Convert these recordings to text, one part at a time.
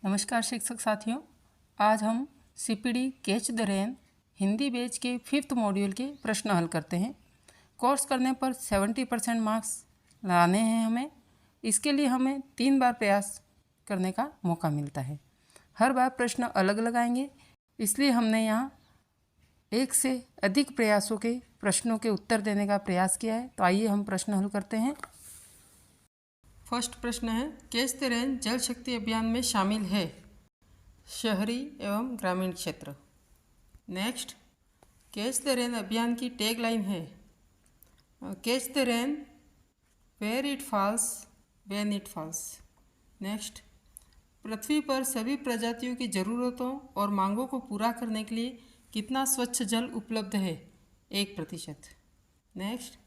नमस्कार शिक्षक साथियों, आज हम CPD catch the rain Hindi batch के 5th मॉड्यूल के प्रश्न हल करते हैं। कोर्स करने पर 70% मार्क्स लाने हैं हमें। इसके लिए हमें 3 बार प्रयास करने का मौका मिलता है। हर बार प्रश्न अलग अलग आएंगे, इसलिए हमने यहाँ 1 से अधिक प्रयासों के प्रश्नों के उत्तर देने का प्रयास किया है। तो आइए हम प्रश्न हल करते हैं। फर्स्ट प्रश्न है, कैच द रेन जल शक्ति अभियान में शामिल है शहरी एवं ग्रामीण क्षेत्र। नेक्स्ट, कैच द रेन अभियान की टैगलाइन है catch the rain where it falls when it falls. Next, पृथ्वी पर सभी प्रजातियों की ज़रूरतों और मांगों को पूरा करने के लिए कितना स्वच्छ जल उपलब्ध है? 1%। नेक्स्ट,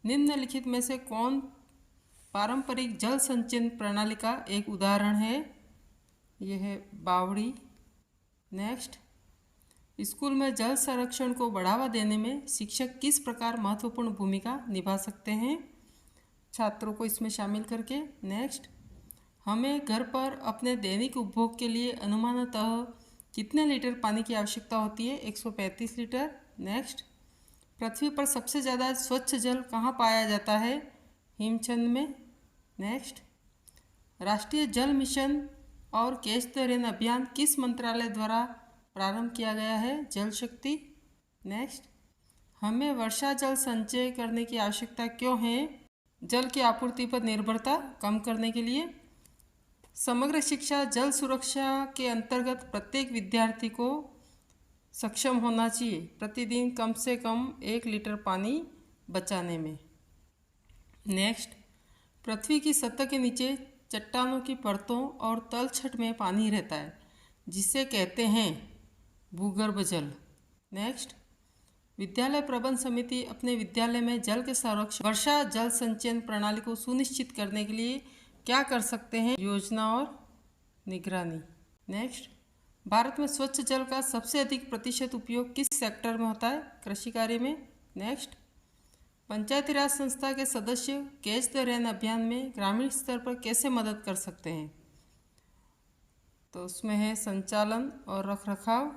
निम्नलिखित में से कौन पारंपरिक जल संचयन प्रणाली का एक उदाहरण है? यह है बावड़ी। नेक्स्ट, स्कूल में जल संरक्षण को बढ़ावा देने में शिक्षक किस प्रकार महत्वपूर्ण भूमिका निभा सकते हैं छात्रों को इसमें शामिल करके? नेक्स्ट, हमें घर पर अपने दैनिक उपभोग के लिए अनुमानतः कितने लीटर पानी की आवश्यकता होती है? 135 लीटर। नेक्स्ट, पृथ्वी पर सबसे ज़्यादा स्वच्छ जल कहाँ पाया जाता है? हिमछंद में। नेक्स्ट, राष्ट्रीय जल मिशन और कैच द रेन अभियान किस मंत्रालय द्वारा प्रारंभ किया गया है? जल शक्ति। नेक्स्ट, हमें वर्षा जल संचय करने की आवश्यकता क्यों है? जल की आपूर्ति पर निर्भरता कम करने के लिए। समग्र शिक्षा जल सुरक्षा के अंतर्गत प्रत्येक विद्यार्थी को सक्षम होना चाहिए प्रतिदिन कम से कम 1 लीटर पानी बचाने में। नेक्स्ट, पृथ्वी की सतह के नीचे चट्टानों की परतों और तलछट में पानी रहता है, जिसे कहते हैं भूगर्भ जल। नेक्स्ट, विद्यालय प्रबंध समिति अपने विद्यालय में जल के संरक्षण वर्षा जल संचयन प्रणाली को सुनिश्चित करने के लिए क्या कर सकते हैं? योजना और निगरानी। नेक्स्ट, भारत में स्वच्छ जल का सबसे अधिक प्रतिशत उपयोग किस सेक्टर में होता है? कृषि कार्य में। नेक्स्ट, पंचायती राज संस्था के सदस्य कैच द रेन अभियान में ग्रामीण स्तर पर कैसे मदद कर सकते हैं? तो उसमें है संचालन और रखरखाव।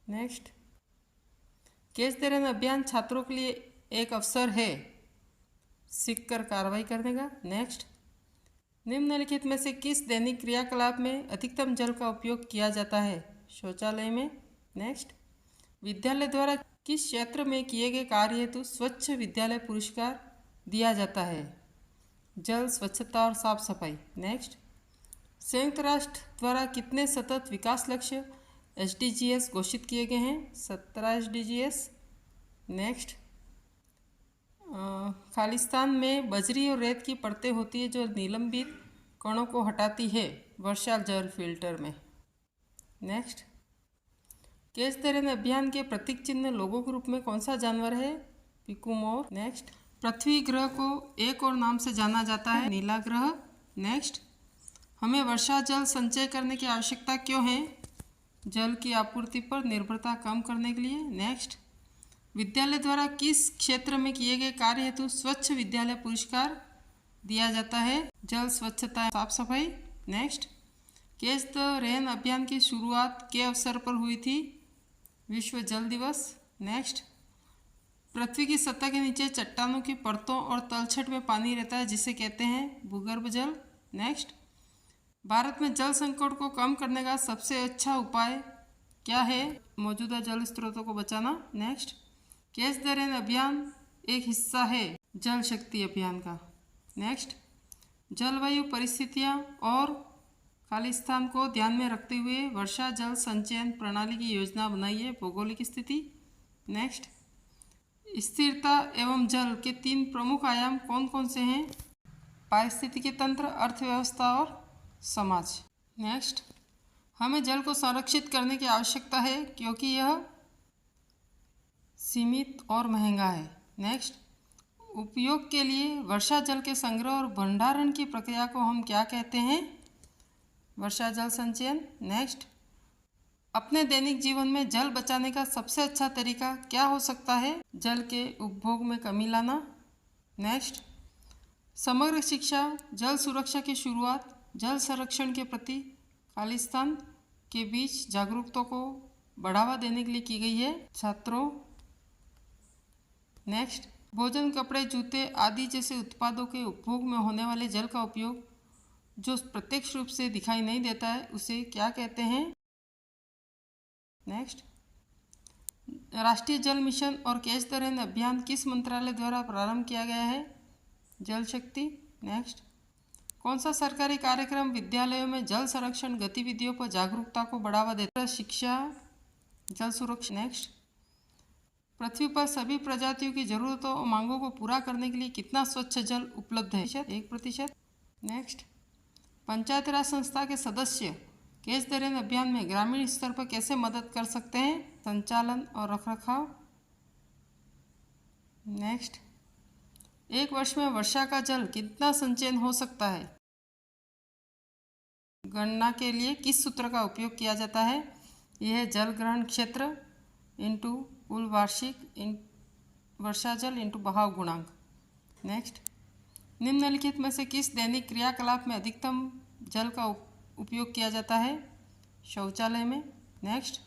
नेक्स्ट, कैच द रेन अभियान छात्रों के लिए एक अवसर है सीखकर कार्रवाई करने का। नेक्स्ट, निम्नलिखित में से किस दैनिक क्रियाकलाप में अधिकतम जल का उपयोग किया जाता है? शौचालय में। नेक्स्ट, विद्यालय द्वारा किस क्षेत्र में किए गए कार्य हेतु स्वच्छ विद्यालय पुरस्कार दिया जाता है? जल, स्वच्छता और साफ सफाई। नेक्स्ट, संयुक्त राष्ट्र द्वारा कितने सतत विकास लक्ष्य SDGs घोषित किए गए हैं? 17 SDGs। नेक्स्ट, खालिस्तान में बजरी और रेत की परतें होती है जो निलंबित कणों को हटाती है वर्षा जल फिल्टर में। नेक्स्ट, कैच द रेन अभियान के प्रतीक चिन्ह लोगों के रूप में कौन सा जानवर है? पीकू मोर। नेक्स्ट, पृथ्वी ग्रह को एक और नाम से जाना जाता है नीला ग्रह। नेक्स्ट, हमें वर्षा जल संचय करने की आवश्यकता क्यों है? जल की आपूर्ति पर निर्भरता कम करने के लिए। नेक्स्ट, विद्यालय द्वारा किस क्षेत्र में किए गए कार्य हेतु स्वच्छ विद्यालय पुरस्कार दिया जाता है? जल, स्वच्छता, साफ सफाई। नेक्स्ट, कैच द रेन अभियान की शुरुआत के अवसर पर हुई थी? विश्व जल दिवस। नेक्स्ट, पृथ्वी की सतह के नीचे चट्टानों की परतों और तलछट में पानी रहता है, जिसे कहते हैं भूगर्भ जल। नेक्स्ट, भारत में जल संकट को कम करने का सबसे अच्छा उपाय क्या है? मौजूदा जल स्रोतों को बचाना। नेक्स्ट, कैच द रेन अभियान एक हिस्सा है जल शक्ति अभियान का। नेक्स्ट, जलवायु परिस्थितियाँ और खालिस्तान को ध्यान में रखते हुए वर्षा जल संचयन प्रणाली की योजना बनाइए। भौगोलिक स्थिति। नेक्स्ट, स्थिरता एवं जल के 3 प्रमुख आयाम कौन कौन से हैं? पारिस्थितिकी तंत्र, अर्थव्यवस्था और समाज। नेक्स्ट, हमें जल को संरक्षित करने की आवश्यकता है क्योंकि यह सीमित और महंगा है। नेक्स्ट, उपयोग के लिए वर्षा जल के संग्रह और भंडारण की प्रक्रिया को हम क्या कहते हैं? वर्षा जल संचयन। नेक्स्ट, अपने दैनिक जीवन में जल बचाने का सबसे अच्छा तरीका क्या हो सकता है? जल के उपभोग में कमी लाना। नेक्स्ट, समग्र शिक्षा जल सुरक्षा की शुरुआत जल संरक्षण के प्रति खालिस्तान के बीच जागरूकता को बढ़ावा देने के लिए की गई है छात्रों। नेक्स्ट, भोजन, कपड़े, जूते आदि जैसे उत्पादों के उपभोग में होने वाले जल का उपयोग जो प्रत्यक्ष रूप से दिखाई नहीं देता है उसे क्या कहते हैं? नेक्स्ट, राष्ट्रीय जल मिशन और कैच द रेन अभियान किस मंत्रालय द्वारा प्रारंभ किया गया है? जल शक्ति। नेक्स्ट, कौन सा सरकारी कार्यक्रम विद्यालयों में जल संरक्षण गतिविधियों पर जागरूकता को बढ़ावा देता है? शिक्षा, जल सुरक्षा। नेक्स्ट, पृथ्वी पर सभी प्रजातियों की जरूरतों और मांगों को पूरा करने के लिए कितना स्वच्छ जल उपलब्ध है? 1%। नेक्स्ट, पंचायत राज संस्था के सदस्य कैच द रेन अभियान में ग्रामीण स्तर पर कैसे मदद कर सकते हैं? संचालन और रखरखाव। नेक्स्ट, एक वर्ष में वर्षा का जल कितना संचयन हो सकता है? गणना के लिए किस सूत्र का उपयोग किया जाता है? यह है जल ग्रहण क्षेत्र इंटू कुल वार्षिक वर्षा जल इंटू बहाव गुणांक। नेक्स्ट, निम्नलिखित में से किस दैनिक क्रियाकलाप में अधिकतम जल का उपयोग किया जाता है? शौचालय में। नेक्स्ट,